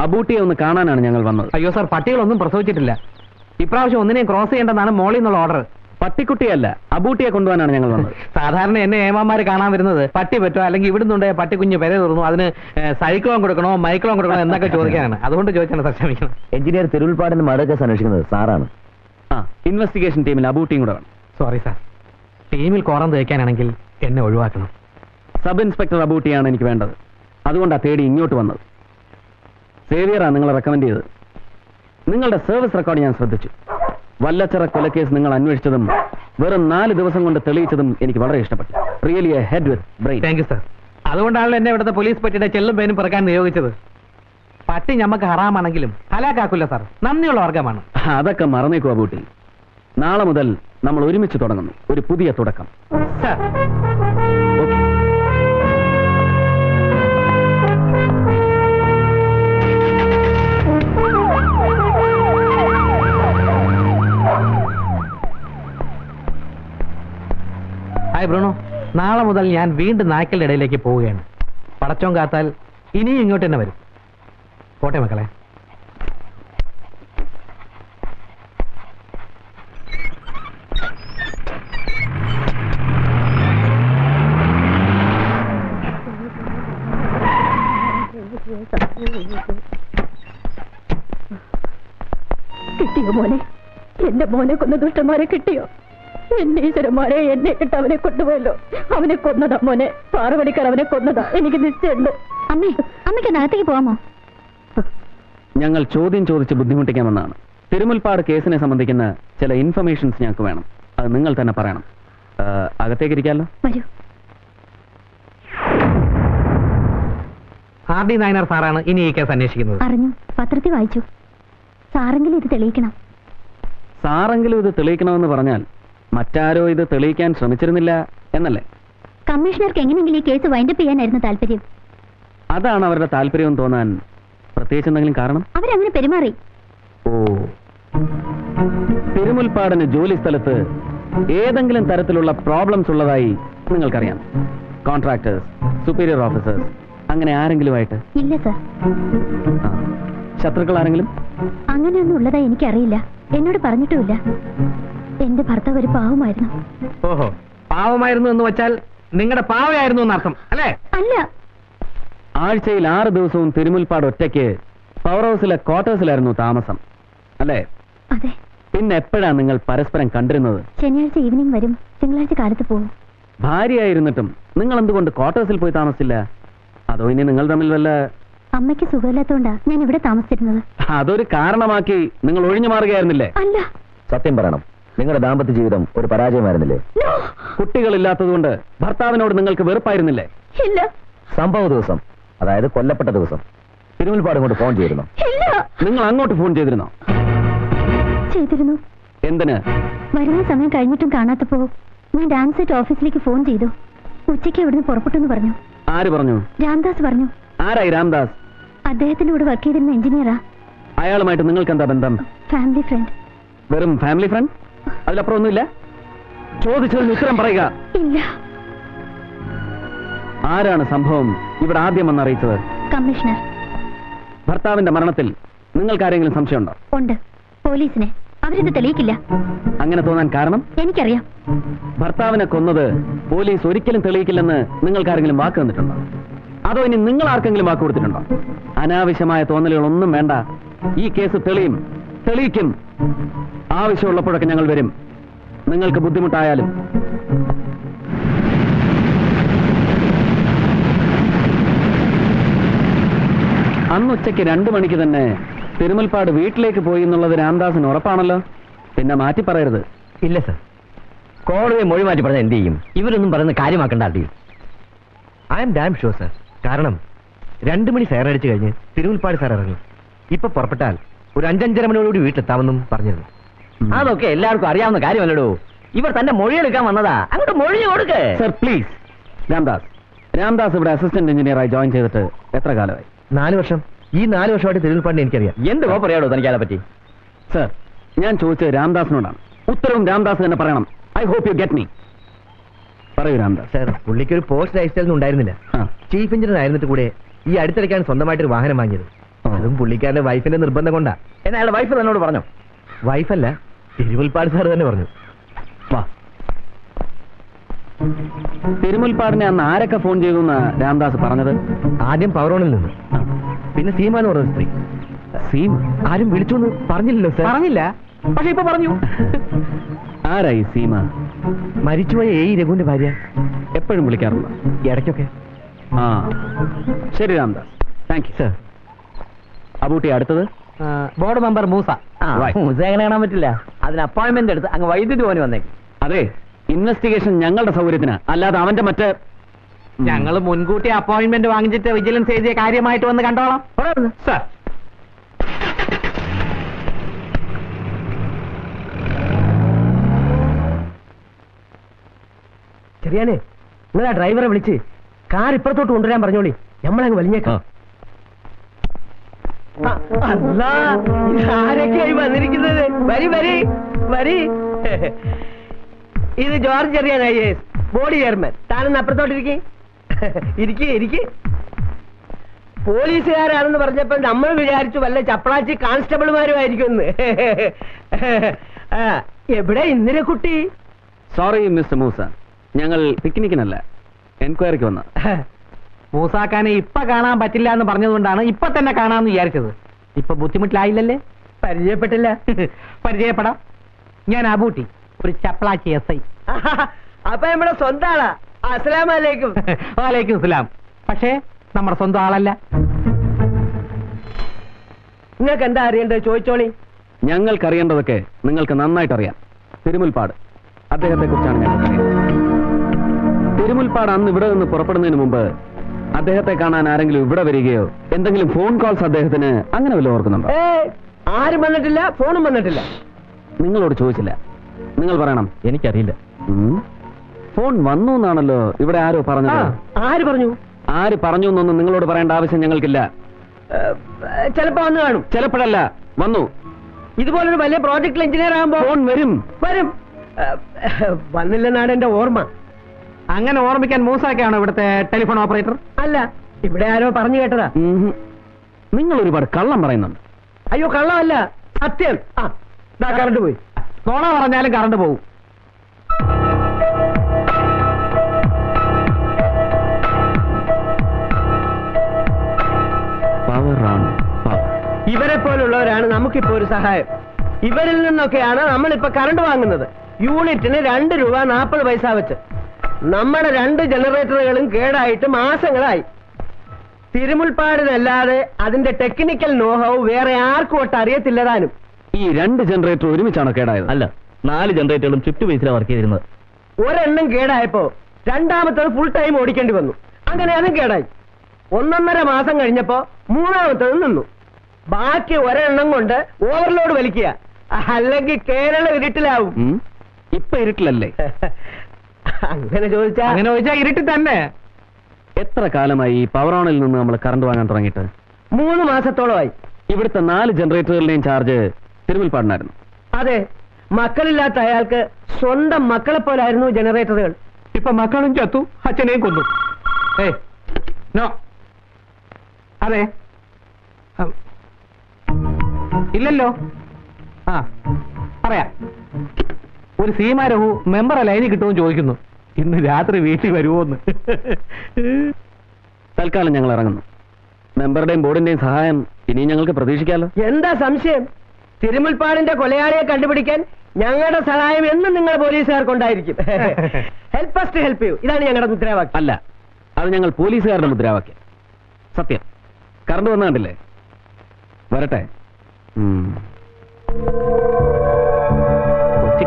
അബൂട്ടിയെ ഒന്ന് കാണാനാണ് ഞങ്ങൾ വന്നത്. അയ്യോ സാർ, പട്ടികളൊന്നും പ്രസവിച്ചിട്ടില്ല. ഇപ്രാവശ്യം ഒന്നിനെയും ക്രോസ് ചെയ്യേണ്ടതാണ് മോളിൽ നിന്നുള്ള ഓർഡർ. പട്ടിക്കുട്ടിയല്ല, അബൂട്ടിയെ കൊണ്ടുപോകാനാണ് ഞങ്ങൾ വന്നത്. സാധാരണ എന്നെ ഏമാമാര് കാണാൻ വരുന്നത് പട്ടി പറ്റോ അല്ലെങ്കിൽ ഇവിടുന്നുണ്ടേ പട്ടിക്കുഞ്ഞ് പെര തുറന്നു അതിന് സൈക്ലോൺ കൊടുക്കണോ മൈക്ലോൺ കൊടുക്കണോ എന്നൊക്കെ ചോദിക്കാനാണ്. അതുകൊണ്ട് ചോദിച്ചാണ് സാർ, ക്ഷമിക്കണം. എഞ്ചിനീയർ തിരുവിൽപ്പാടിന് മർഡർ കേസ് അന്വേഷിക്കുന്നത് സാറാണ്. ഇൻവെസ്റ്റിഗേഷൻ ടീമിൽ അബൂട്ടിയും കൂടെ വേണം. സോറി സാർ, ടീമിൽ കോറം തേക്കാനാണെങ്കിൽ എന്നെ ഒഴിവാക്കണം. സബ് ഇൻസ്പെക്ടർ അബൂട്ടിയാണ് എനിക്ക് വേണ്ടത്. അതുകൊണ്ടാണ് തേടി ഇങ്ങോട്ട് വന്നത്. സേവിയറാണ് നിങ്ങളെ റെക്കമെൻഡ് ചെയ്തത്. നിങ്ങളുടെ സർവീസ് റെക്കോർഡ് ഞാൻ ശ്രദ്ധിച്ചു. വല്ലച്ചിറ കൊലക്കേസ് നിങ്ങൾ അന്വേഷിച്ചതും വെറും 4 ദിവസം കൊണ്ട് തെളിയിച്ചതും എനിക്ക് വളരെ ഇഷ്ടപ്പെട്ടു. Really A head with brain. Thank you sir. അതുകൊണ്ടാണല്ലോ എന്നെ ഇവിടുത്തെ പോലീസ് പറ്റിയുടെ ചെല്ലും പേനും പിറക്കാൻ നിയോഗിച്ചത്. പട്ടി ഞമ്മക്ക് ഹറാമാണെങ്കിലും ഹലാക്കാക്കില്ല സാർ, നന്ദിയുള്ള വർഗമാണ്. അതൊക്കെ മറന്നേക്കും അബൂട്ടി. നാളെ മുതൽ നമ്മൾ ഒരുമിച്ച് തുടങ്ങുന്നു, ഒരു പുതിയ തുടക്കം. സാർ ഹായ് ബ്രൂണോ, നാളെ മുതൽ ഞാൻ വീണ്ടും നായ്ക്കളുടെ ഇടയിലേക്ക് പോവുകയാണ്. പടച്ചോൻ കാത്താൽ ഇനിയും ഇങ്ങോട്ട് തന്നെ വരും. പോട്ടെ മക്കളെ. കിട്ടിയോ മോനെ? എന്റെ മോനെ കൊന്ന ദുഷ്ടന്മാരെ കിട്ടിയോ? എന്റെ ഈശ്വരന്മാരെ, എന്നെ കിട്ട അവനെ കൊണ്ടുപോയല്ലോ. അവനെ കൊന്നതാ മോനെ, 6 മണിക്കാർ അവനെ കൊന്നതാ. എനിക്ക് നിശ്ചയുണ്ട്. അമ്മേ, അമ്മയ്ക്ക് അകത്തേക്ക് പോവാമോ? ഞങ്ങൾ ചോദ്യം ചോദിച്ച് ബുദ്ധിമുട്ടിക്കാമെന്നാണ്. തിരുമുൽപ്പാട് കേസിനെ സംബന്ധിക്കുന്ന ചില ഇൻഫർമേഷൻസ് ഞങ്ങൾക്ക് വേണം. അത് നിങ്ങൾ തന്നെ പറയണം. അകത്തേക്ക് ഇരിക്കാമല്ലോ? വരൂ. ആർ.ഡി. നായനാർ സാറാണ് ഇനി ഈ കേസ് അന്വേഷിക്കുന്നത്. അറിഞ്ഞു, പത്രത്തിൽ വായിച്ചു. സാറെങ്കിലും ഇത് തെളിയിക്കണം. സാറെങ്കിലും ഇത് തെളിയിക്കണമെന്ന് പറഞ്ഞാൽ മറ്റാരോ ഇത് തെളിയിക്കാൻ ശ്രമിച്ചിരുന്നില്ല എന്നല്ലേ? കമ്മീഷണർക്ക് എങ്ങനെയെങ്കിലും ഈ കേസ് വൈൻഡപ്പ് ചെയ്യാനായിരുന്നു താല്പര്യം. അതാണ് അവരുടെ താല്പര്യം തോന്നാൻ പ്രത്യേകിച്ച് എന്തെങ്കിലും കാരണം? അവരങ്ങനെ പെരുമാറി. ഓ, തിരുമുൽപ്പാടിന് ജോലി സ്ഥലത്ത് ഏതെങ്കിലും തരത്തിലുള്ള പ്രോബ്ലംസ് ഉള്ളതായി നിങ്ങൾക്കറിയാം? കോൺട്രാക്ടേഴ്സ്, സുപ്പീരിയർ ഓഫീസേഴ്സ്, അങ്ങനെ ആരെങ്കിലുമായിട്ട്? ഇല്ല സർ. ശത്രുക്കൾ ആരെങ്കിലും? അങ്ങനെയൊന്നും ഉള്ളതായി എനിക്കറിയില്ല. എന്നോട് പറഞ്ഞിട്ടുമില്ല. എന്റെ ഭർത്താവ് ഒരു പാവമായിരുന്നു. ഓഹോ, പാവമായിരുന്നു എന്ന് വെച്ചാൽ നിങ്ങളുടെ പാവയായിരുന്നു എന്നർത്ഥം അല്ലേ? അല്ല. ആഴ്ചയിൽ 6 ദിവസവും തിരുമുൽപ്പാട് ഒറ്റയ്ക്ക് പവർ ഹൗസിലെ ക്വാർട്ടേഴ്സിലായിരുന്നു താമസം അല്ലേ? അതെ. പിന്നെ എപ്പോഴാണ് നിങ്ങൾ പരസ്പരം കണ്ടിരുന്നത്? ശനിയാഴ്ച ഈവനിങ് വരും, തിങ്കളാഴ്ച കാലത്ത് പോകും. ഭാര്യയായിരുന്നിട്ടും നിങ്ങൾ എന്തുകൊണ്ട് ക്വാർട്ടേഴ്സിൽ പോയി താമസിച്ചില്ല? അതോ ഇനി നിങ്ങൾ തമ്മിൽ വല്ല... അമ്മയ്ക്ക് സുഖമില്ലാത്തോണ്ടാ ഞാൻ ഇവിടെ താമസിച്ചിരുന്നത്. അതൊരു കാരണമാക്കി നിങ്ങൾ ഒഴിഞ്ഞു മാറുകയായിരുന്നില്ലേ? അല്ല. സത്യം പറയണം, നിങ്ങളുടെ ദാമ്പത്യ ജീവിതം ഒരു പരാജയമായിരുന്നില്ലേ? കുട്ടികളില്ലാത്തതുകൊണ്ട് ഭർത്താവിനോട് നിങ്ങൾക്ക് വെറുപ്പായിരുന്നില്ലേ? ഇല്ല. സംഭവ ദിവസം, അതായത് കൊല്ലപ്പെട്ട ദിവസം തിരുമുൽപ്പാട് കൊണ്ട് ഫോൺ ചെയ്തിരുന്നു? ഇല്ല. നിങ്ങൾ അങ്ങോട്ട് ഫോൺ ചെയ്തിരുന്നോ? ചെയ്തിരുന്നു. എന്തിന്? വരുന്ന സമയം കഴിഞ്ഞിട്ടും കാണാത്തപ്പോ ഞാൻ ഡാൻസ് സെറ്റ് ഓഫീസിലേക്ക് ഫോൺ ചെയ്തു. ഉച്ചയ്ക്ക് ഇവിടുന്ന് പുറപ്പെട്ടെന്ന് പറഞ്ഞു. ആര് പറഞ്ഞു? രാംദാസ് പറഞ്ഞു. ആരായി രാംദാസ്? അദ്ദേഹത്തിന്റെ കൂടെ വർക്ക് ചെയ്തിരുന്ന എഞ്ചിനീയറാ. അയാളുമായിട്ട് നിങ്ങൾക്ക് എന്താ ബന്ധം? Family friend. വെറും ഫാമിലി ഫ്രണ്ട്? അതിലപ്പുറം ഒന്നുമില്ല? ചോദിച്ചതിന് ഉത്തരം പറയുക. ഇല്ല. ആരാണ് സംഭവം ഇവിടെ ആദ്യം വന്ന് അറിയിച്ചത്? കമ്മീഷണർ. ഭർത്താവിന്റെ മരണത്തിൽ നിങ്ങൾക്ക് ആരെങ്കിലും സംശയമുണ്ടോ? ഉണ്ട്, പോലീസിനെ. അവരിത് തെളിയിക്കില്ല. അങ്ങനെ തോന്നാൻ കാരണം? എനിക്കറിയാം. ഭർത്താവിനെ കൊന്നത് പോലീസ് ഒരിക്കലും തെളിയിക്കില്ലെന്ന് നിങ്ങൾക്ക് ആരെങ്കിലും വാക്ക് തന്നിട്ടുണ്ടോ? അതോ ഇനി നിങ്ങൾ ആർക്കെങ്കിലും വാക്ക് കൊടുത്തിട്ടുണ്ടോ? അനാവശ്യമായ തോന്നലുകളൊന്നും വേണ്ട. ഈ കേസ് തെളിയിക്കും. ആവശ്യമുള്ളപ്പോഴൊക്കെ ഞങ്ങൾ വരും, നിങ്ങൾക്ക് ബുദ്ധിമുട്ടായാലും. അന്നുച്ചയ്ക്ക് 2 മണിക്ക് തന്നെ തിരുമുൽപ്പാട് വീട്ടിലേക്ക് പോയി എന്നുള്ളത് രാംദാസിന് ഉറപ്പാണല്ലോ. പിന്നെ മാറ്റി പറയരുത്. ഇല്ല സർ, കോടതിയെ മൊഴി മാറ്റി പറഞ്ഞാൽ എന്ത് ചെയ്യും? ഇവരൊന്നും പറയുന്ന കാര്യമാക്കണ്ട. I am damn sure sir. കാരണം 2 മണി സൈറൻ അടിച്ചു കഴിഞ്ഞ് തിരുമുൽപ്പാട് സാർ ഇറങ്ങി. ഇപ്പൊ പുറപ്പെട്ടാൽ ഒരു 5-5:30 മണിയോടുകൂടി വീട്ടിലെത്താമെന്നും പറഞ്ഞിരുന്നു. അതൊക്കെ എല്ലാവർക്കും അറിയാവുന്ന കാര്യമല്ലടോ. ഇവർ തന്റെ മൊഴിയെടുക്കാൻ വന്നതാ. അങ്ങോട്ട് മൊഴി കൊടുക്ക് സർ, പ്ലീസ്. രാംദാസ് ഇവിടെ അസിസ്റ്റന്റ് എഞ്ചിനീയറായി ജോയിൻ ചെയ്തിട്ട് എത്ര കാലമായി? 4 വർഷം. ഈ 4 വർഷമായിട്ട് തിരുമുൽപ്പാടിനെ എനിക്കറിയാം. എന്ത് പറയാടോ തനിക്ക് അതിനെ പറ്റി? സർ, ഞാൻ ചോദിച്ചത് രാംദാസിനോടാണ്. ഉത്തരവും രാംദാസ് തന്നെ പറയണം. I hope you get me. പറയൂ രാംദാസ്. സർ, പുള്ളിക്ക് ഒരു പോസ്റ്റ് ലൈഫ് സ്റ്റൈൽ ഉണ്ടായിരുന്നില്ല. ചീഫ് എഞ്ചിനീയർ ആയിരുന്നിട്ട് കൂടെ ഈ അടുത്തിടയ്ക്കാണ് സ്വന്തമായിട്ടൊരു വാഹനം വാങ്ങിയത്. അതും പുള്ളിക്കാരന്റെ വൈഫിന്റെ നിർബന്ധം കൊണ്ടാ. എന്നാ അയാളുടെ വൈഫ് തന്നോട് പറഞ്ഞോ? വൈഫല്ല, തിരുമുൽപ്പാട് സാർ തന്നെ പറഞ്ഞു. വാ. തിരുമുൽപ്പാടിനെ അന്ന് ആരൊക്കെ ഫോൺ ചെയ്തു എന്നാ രാംദാസ് പറഞ്ഞത്? ആദ്യം പവറോണിൽ നിന്ന്, പിന്നെ സീമ എന്ന് പറഞ്ഞ സ്ത്രീ. സീമ? ആരും വിളിച്ചു എന്ന് പറഞ്ഞില്ലല്ലോ സാർ. പറഞ്ഞില്ല, പക്ഷെ ഇപ്പൊ പറഞ്ഞു. ആരായി സീമ? മരിച്ചുപോയ രഘുവിന്റെ ഭാര്യ. എപ്പോഴും വിളിക്കാറുണ്ടോ? ഇടയ്ക്കൊക്കെ. ആ, ശരി Ramdas, thank you. Sir, Abootty, അടുത്തത് ബോർഡ് മെമ്പർ മൂസ. മൂസ എങ്ങനെ കാണാൻ പറ്റില്ല? അതിന് അപ്പോയിന്റ്മെന്റ് എടുത്ത് അങ്ങ് വൈദ്യുതി പോകാൻ വന്നേക്കും. അതെ, ഇൻവെസ്റ്റിഗേഷൻ ഞങ്ങളുടെ സൗകര്യത്തിന്, അല്ലാതെ അവന്റെ മറ്റേ ഞങ്ങൾ മുൻകൂട്ടി അപ്പോയിന്റ്മെന്റ് വാങ്ങിച്ചിട്ട് വിജിലൻസ് എഴുതിയ കാര്യമായിട്ട് വന്ന് കണ്ടോളാം. സാർ, ചെറിയാനെ, നിങ്ങൾ ആ ഡ്രൈവറെ വിളിച്ച് കാർ ഇപ്പുറത്തോട്ട് കൊണ്ടുവരാൻ പറഞ്ഞോളി, നമ്മളങ്ങ് വലിഞ്ഞേക്കാം. ആരൊക്കെയായി വന്നിരിക്കുന്നത്? വരി വരി വരി. ഇത് George Cheriyan IAS, body chairman. താനൊന്ന് അപ്പുറത്തോട്ടിരിക്കെ. ഇരിക്കെ. പോലീസുകാരാണെന്ന് പറഞ്ഞപ്പോൾ നമ്മൾ വിചാരിച്ചു വല്ല ചപ്പളാച്ചി കോൺസ്റ്റബിൾമാരുമായിരിക്കും. എവിടെ ഇന്ദിരക്കുട്ടി? സോറി മിസ്റ്റർ മൂസ, ഞങ്ങൾ പിക്നിക്കിനല്ല, എൻക്വയറിക്ക് വന്ന. മൂസാക്കാനെ ഇപ്പൊ കാണാൻ പറ്റില്ല എന്ന് പറഞ്ഞതുകൊണ്ടാണ് ഇപ്പൊ തന്നെ കാണാമെന്ന് വിചാരിച്ചത്. ഇപ്പൊ ബുദ്ധിമുട്ടിലായില്ലല്ലേ? പരിചയപ്പെട്ടില്ല. പരിചയപ്പെടാം. ഞാൻ അബൂട്ടി, ഒരു ചപ്പളാച്ചി SI. അപ്പൊ നമ്മുടെ സ്വന്തം ആളാ. അസ്സലാമലൈക്കും. വാലൈക്കും സലാം. പക്ഷേ നമ്മുടെ സ്വന്തം ആളല്ല. നിങ്ങൾക്ക് എന്താ അറിയണ്ടത്? ചോദിച്ചോളി. ഞങ്ങൾക്കറിയേണ്ടതൊക്കെ നിങ്ങൾക്ക് നന്നായിട്ട് അറിയാം. തിരുമുൽപ്പാട്, അദ്ദേഹത്തെ കുറിച്ചാണ് ഞങ്ങൾക്കറിയാം. തിരുമുൽപ്പാട് അന്ന് ഇവിടെ നിന്ന് പുറപ്പെടുന്നതിന് മുമ്പ് അദ്ദേഹത്തെ കാണാൻ ആരെങ്കിലും ഇവിടെ വരികയോ എന്തെങ്കിലും ഫോൺ കോൾസ് അദ്ദേഹത്തിന് അങ്ങനെ വല്ലതും ഓർക്കുന്നുണ്ടോ? ആരും വന്നിട്ടില്ല, ഫോണും വന്നിട്ടില്ല. നിങ്ങളോട് ചോദിച്ചില്ല, നിങ്ങൾ പറയണം. എനിക്കറിയില്ല. ഫോൺ വന്നു എന്നാണല്ലോ ഇവിടെ ആരോ പറഞ്ഞത്. ആര് പറഞ്ഞു? ആര് പറഞ്ഞു എന്നൊന്നും നിങ്ങളോട് പറയേണ്ട ആവശ്യം ഞങ്ങൾക്കില്ല. ചിലപ്പോ വന്നു കാണും. ചിലപ്പോഴല്ല, വന്നു. ഇതുപോലൊരു വലിയ പ്രോജക്ട് എഞ്ചിനീയർ ആകുമ്പോ ഫോൺ വരും. വന്നില്ലെന്നാണ് എന്റെ ഓർമ്മ. അങ്ങനെ ഓർമ്മിക്കാൻ മൂസാക്കാണോ ഇവിടുത്തെ ടെലിഫോൺ ഓപ്പറേറ്റർ? അല്ല, ഇവിടെ ആരോ പറഞ്ഞു കേട്ടതാ. നിങ്ങൾ ഒരുപാട് കള്ളം പറയുന്നുണ്ട്. അയ്യോ, കള്ളമല്ല, സത്യം. കറണ്ട് പോയി. നോണ പറഞ്ഞാലും കറണ്ട് പോകും. ഇവരെ പോലുള്ളവരാണ് നമുക്കിപ്പോ ഒരു സഹായം. ഇവരിൽ നിന്നൊക്കെയാണ് നമ്മളിപ്പോ കറണ്ട് വാങ്ങുന്നത്. യൂണിറ്റിന് 2 രൂപ 40 പൈസ വെച്ച്. നമ്മുടെ 2 ജനറേറ്ററുകളും കേടായിട്ട് മാസങ്ങളായി. തിരുമുൽപ്പാടിനല്ലാതെ അതിന്റെ ടെക്നിക്കൽ നോഹൗ വേറെ ആർക്കും ഒട്ട് അറിയത്തില്ലതാനും. ഈ 2 ജനറേറ്റർ ഒരുമിച്ചാണോ കേടായത്? അല്ല, 4 ജനറേറ്ററുകളും ഷിഫ്റ്റ് ബേസിലാണ് വർക്ക് ചെയ്തിരുന്നത്. ഒരെണ്ണം കേടായപ്പോ രണ്ടാമത്തത് ഫുൾ ടൈം ഓടിക്കേണ്ടി വന്നു. അങ്ങനെ അതും കേടായി. 1.5 മാസം കഴിഞ്ഞപ്പോ മൂന്നാമത്തത് നിന്നു. ബാക്കി ഒരെണ്ണം കൊണ്ട് ഓവർലോഡ് വലിക്കുക, അല്ലെങ്കിൽ കേരളം ഇരുട്ടിലാവും. ഇപ്പൊ ഇരുട്ടിലല്ലേ? അങ്ങനെ ചോദിച്ചാ ഇരുട്ടി തന്നെ. എത്ര കാലമായി ഈ പവറോണിൽ നിന്ന് നമ്മൾ കറണ്ട് വാങ്ങാൻ തുടങ്ങിയിട്ട്? 3 മാസത്തോളമായി. ഇവിടുത്തെ 4 ജനറേറ്ററുകളുടെയും ചാർജ് തിരുമുൽപ്പാടിനായിരുന്നു. അതെ, മക്കളില്ലാത്ത അയാൾക്ക് സ്വന്തം മക്കളെ പോലായിരുന്നു ജനറേറ്ററുകൾ. ഇപ്പൊ മക്കളും ചത്തു, അച്ഛനെയും കൊന്നു. നോ, അതെ, ഇല്ലല്ലോ. പറയാം. ഒരു സീമ രഘു മെമ്പറെ ലൈനിൽ കിട്ടുമെന്ന് ചോദിക്കുന്നു. ഇന്ന് രാത്രി വീട്ടിൽ വരുമോന്ന്. തൽക്കാലം ഞങ്ങൾ ഇറങ്ങുന്നു. മെമ്പറുടെയും ബോർഡിന്റെയും സഹായം ഇനിയും ഞങ്ങൾക്ക് പ്രതീക്ഷിക്കാമല്ലോ. എന്താ സംശയം? തിരുമുൽപ്പാടിന്റെ കൊലയാളിയെ കണ്ടുപിടിക്കാൻ ഞങ്ങളുടെ സഹായം എന്നും നിങ്ങളുടെ പോലീസുകാർക്കുണ്ടായിരിക്കും. Help us to help you, ഇതാണ് ഞങ്ങളുടെ മുദ്രാവാക്യം. അല്ല, അത് ഞങ്ങൾ പോലീസുകാരുടെ മുദ്രാവാക്യം. സത്യം. കറണ്ട് വന്ന കണ്ടില്ലേ? വരട്ടെ.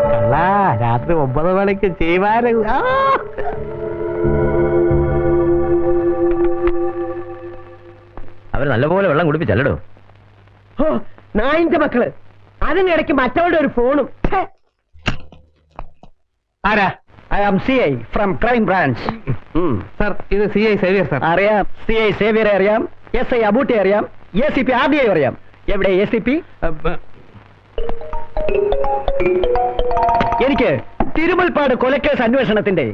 കള്ള രാത്രി 9 മണിക്ക് ചെയ്യുവാന്. അവർ നല്ലപോലെ വെള്ളം കുടിപ്പിച്ചല്ലോ. ഓ, നായിന്റെ മക്കള്. അതിനിടയ്ക്ക് മറ്റവരുടെ ഒരു ഫോണും. ആരാ? I am CI from crime branch. Sir, ഇത് CI സേവിയർ സർ. അറിയാം, CI സേവിയറെ അറിയാം, SI അബൂട്ടി അറിയാം, ACP RDI അറിയാം. എവിടെ ACP? എനിക്ക് തിരുമുൽപ്പാട് കൊലക്കേസ് അന്വേഷണത്തിന്റെ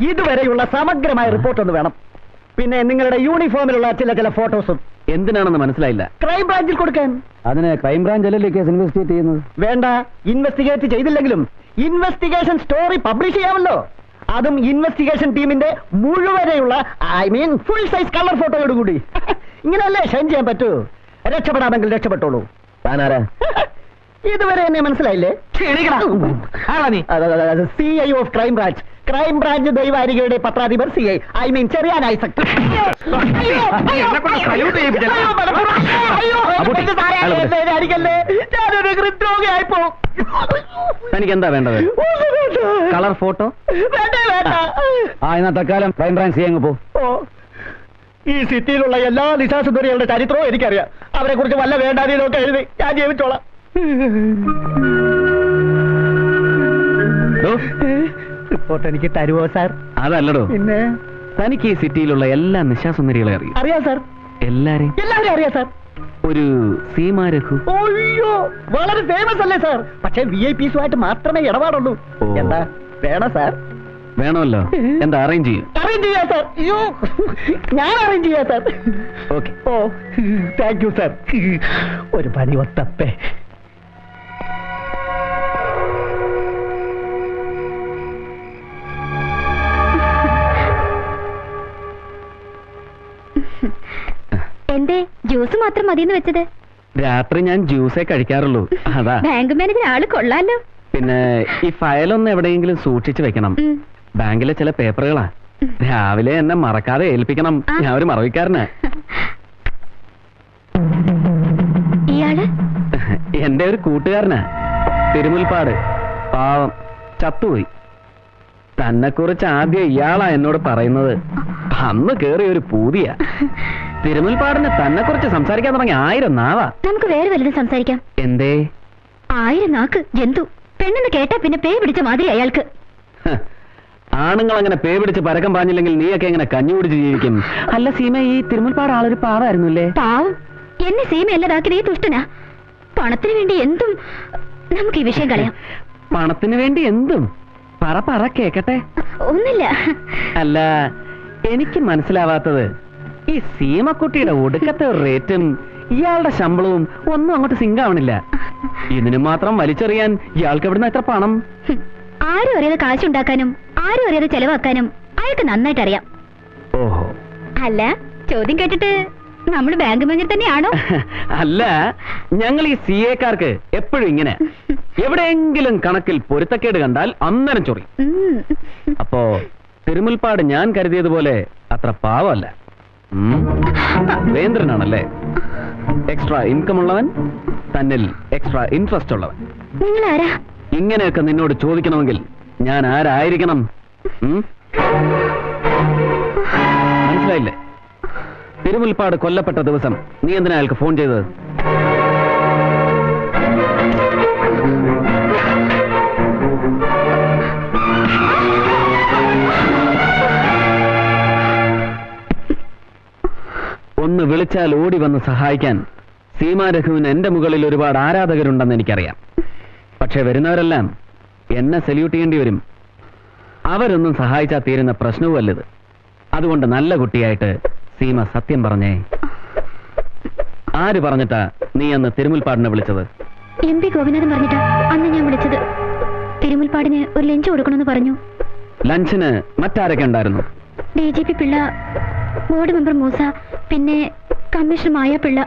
ഇതുവരെയുള്ള സമഗ്രമായ റിപ്പോർട്ട് ഒന്ന് വേണം. പിന്നെ നിങ്ങളുടെ യൂണിഫോമിലുള്ള ചില ഫോട്ടോസും. എന്തിനാണെന്ന് മനസ്സിലായില്ല. ക്രൈം ബ്രാഞ്ചിൽ കൊടുക്കാൻ. അതിന് ക്രൈംബ്രാഞ്ച് അല്ലല്ലേ കേസ് ഇൻവെസ്റ്റിഗേറ്റ് ചെയ്യുന്നത്? വേണ്ട, ഇൻവെസ്റ്റിഗേറ്റ് ചെയ്തില്ലെങ്കിലും ഇൻവെസ്റ്റിഗേഷൻ സ്റ്റോറി പബ്ലിഷ് ചെയ്യാമല്ലോ. അതും ഇൻവെസ്റ്റിഗേഷൻ ടീമിന്റെ മുഴുവനെയുള്ള ഫുൾ സൈസ് കളർ ഫോട്ടോയോട് കൂടി. ഇങ്ങനെയല്ലേ ഷൈൻ ചെയ്യാൻ പറ്റൂ. രക്ഷപ്പെടാമെങ്കിൽ രക്ഷപ്പെട്ടോളൂ. താനാരാ? ഇതുവരെ എന്നെ മനസ്സിലായില്ലേ? CI of crime branch. Crime branch ദൈവാരികയുടെ പത്രാധിപർ CI. ചെറിയാൻ ഐസക്. ഞാനൊരു ഹൃദ്രോഗിയായിപ്പോ. തനിക്ക് എന്താ വേണ്ടത്? Colour photo? വേണ്ട. എന്നാ തൽക്കാലം ക്രൈംബ്രാഞ്ച് CI അങ്ങ് പോ. ഈ സിറ്റിയിലുള്ള എല്ലാ നിശാസുന്ദരികളുടെ ചരിത്രവും എനിക്കറിയാം. അവരെ കുറിച്ച് വല്ല വേണ്ടാതീനൊക്കെ എഴുതി ഞാൻ ജീവിച്ചോളാം. റിപ്പോർട്ട് എനിക്ക് തരുമോ സാർ? അതല്ലടോ, പിന്നെ തനിക്ക് ഈ സിറ്റിയിലുള്ള എല്ലാ നിശാസുന്ദരികളെ അറിയും? അറിയാം സാർ. എല്ലാവരും അറിയാം സാർ. ഒരു സീമാ രഘു. അയ്യോ, വളരെ ഫേമസ് അല്ലേ സാർ? പക്ഷേ VIPസുമായിട്ട് മാത്രമേ ഇടപാടുള്ളൂ. ഓ. എന്താ വേണം സാർ? വേണമല്ലോ. എന്താ അറേഞ്ച് ചെയ്യും? അറേഞ്ച് ചെയ്യാം സാർ. അയ്യോ, ഞാൻ അറേഞ്ച് ചെയ്യാം സാർ. ഓക്കെ. ഓ, താങ്ക് യു സാർ. ഒരു പണി ഒത്തപ്പേ. എന്തേ ജ്യൂസ് മാത്രം മതിയെന്ന് വെച്ചത്? രാത്രി ഞാൻ ജ്യൂസേ കഴിക്കാറുള്ളൂ, അതാ. ബാങ്ക് മാനേജർ ആള് കൊള്ളാലോ. പിന്നെ ഈ ഫയലൊന്ന് എവിടെയെങ്കിലും സൂക്ഷിച്ചു വെക്കണം. ബാങ്കിലെ ചില പേപ്പറുകളാ. രാവിലെ എന്നെ മറക്കാതെ ഏൽപ്പിക്കണം. ഞാൻ ഒരു മറവിക്കാരനാ. ഇയാള് എന്റെ ഒരു കൂട്ടുകാരനാ, തിരുമുൽപ്പാട്. പാവം, ചത്തുപോയി. തന്നെ കുറിച്ച് ആദ്യം ഇയാളാ എന്നോട് പറയുന്നത്. അന്ന് കേറിയ ഒരു പൂതിയാ. തിരുമുൽപ്പാടിന് തന്നെ കുറിച്ച് സംസാരിക്കാൻ തുടങ്ങി 1000 നാവാ. നമുക്ക് വേറെ വലുതും സംസാരിക്കാം. എന്തേ? 1000 നാക്ക് ജന്തു. പെണ്ണെന്ന് കേട്ടാ പിന്നെ പേ പിടിച്ച മാതിരി അയാൾക്ക്. ആണുങ്ങൾ അങ്ങനെ പേ പിടിച്ച് പരക്കം പാഞ്ഞില്ലെങ്കിൽ നീയൊക്കെ എങ്ങനെ കഞ്ഞി കുടിച്ച് ജീവിക്കും? അല്ല സീമ, ഈ തിരുമുൽപ്പാട് ആളൊരു പാവായിരുന്നുല്ലേ? പാവം. എന്നെ സീമയല്ലതാക്കി നീ തുഷ്ടനാ. പണത്തിന് വേണ്ടി എന്തും. നമുക്ക് ഈ വിഷയം കളയാം. പണത്തിന് വേണ്ടി എന്തും? പറ കേക്കട്ടെ. ഒന്നില്ല. അല്ല, എനിക്ക് മനസ്സിലാവാത്തത് ഈ സീമക്കുട്ടിയുടെ ഒടുക്കത്തെ റേറ്റും ഇയാളുടെ ശമ്പളവും ഒന്നും അങ്ങോട്ട് സിങ്ക് ആവണില്ല. ഇതിനു മാത്രം വലിച്ചെറിയാൻ ഇയാൾക്ക് എവിടുന്ന എത്ര പണം? ആരും അറിയാതെ കാശുണ്ടാക്കാനും ആരും അറിയാതെ ചെലവാക്കാനും അയാൾക്ക് നന്നായിട്ട് അറിയാം. ഓഹോ. അല്ല, ചോദ്യം കേട്ടിട്ട് നമ്മൾ ബാങ്ക് മാനേജർ തന്നെയാണോ? അല്ല, ഞങ്ങൾ ഈ CAക്കാർക്ക് എപ്പോഴും ഇങ്ങനെ. എവിടെയെങ്കിലും കണക്കിൽ പൊരുത്തക്കേട് കണ്ടാൽ അന്നേരം ചൊറി. അപ്പോ തിരുമുൽപ്പാട് ഞാൻ കരുതിയതുപോലെ അത്ര പാവമല്ല. വേന്ദ്രനാണല്ലേ? എക്സ്ട്രാ ഇൻകം ഉള്ളവൻ, തന്നിൽ എക്സ്ട്രാ ഇൻട്രസ്റ്റ് ഉള്ളവൻ. നിങ്ങൾ ആരാ? ഇങ്ങനെയൊക്കെ നിന്നോട് ചോദിക്കണമെങ്കിൽ ഞാൻ ആരായിരിക്കണം? മനസ്സിലായില്ലേ? തിരുമുൽപ്പാട് കൊല്ലപ്പെട്ട ദിവസം നീ എന്തിനാ അയാൾക്ക് ഫോൺ ചെയ്തത്? ഒന്ന് വിളിച്ചാൽ ഓടി വന്ന് സഹായിക്കാൻ സീമാ രഘുവിന് എന്റെ മുകളിൽ ഒരുപാട് ആരാധകരുണ്ടെന്ന് എനിക്കറിയാം. പക്ഷെ വരുന്നവരെല്ലാം എന്നെ സല്യൂട്ട് ചെയ്യേണ്ടി വരും. അവരൊന്നും സഹായിച്ചാൽ തീരുന്ന പ്രശ്നവുമല്ലത്. അതുകൊണ്ട് നല്ല കുട്ടിയായിട്ട് സീമ സത്യം പറഞ്ഞേ. ആര് പറഞ്ഞിട്ടാ നീ അന്ന് തിരുമുൽപ്പാടിനെ വിളിച്ചത്? MP ഗോപിനാഥൻ പറഞ്ഞിട്ടാ അന്ന് ഞാൻ വിളിച്ചത്. തിരുമുൽപ്പാടിന് ഒരു ലഞ്ച് കൊടുക്കണമെന്ന് പറഞ്ഞു. ലഞ്ചിന് മറ്റാരൊക്കെ ഉണ്ടായിരുന്നു? DGP Pillai, board member Moosa, പിന്നെ കമ്മീഷണർ മായ പിള്ള.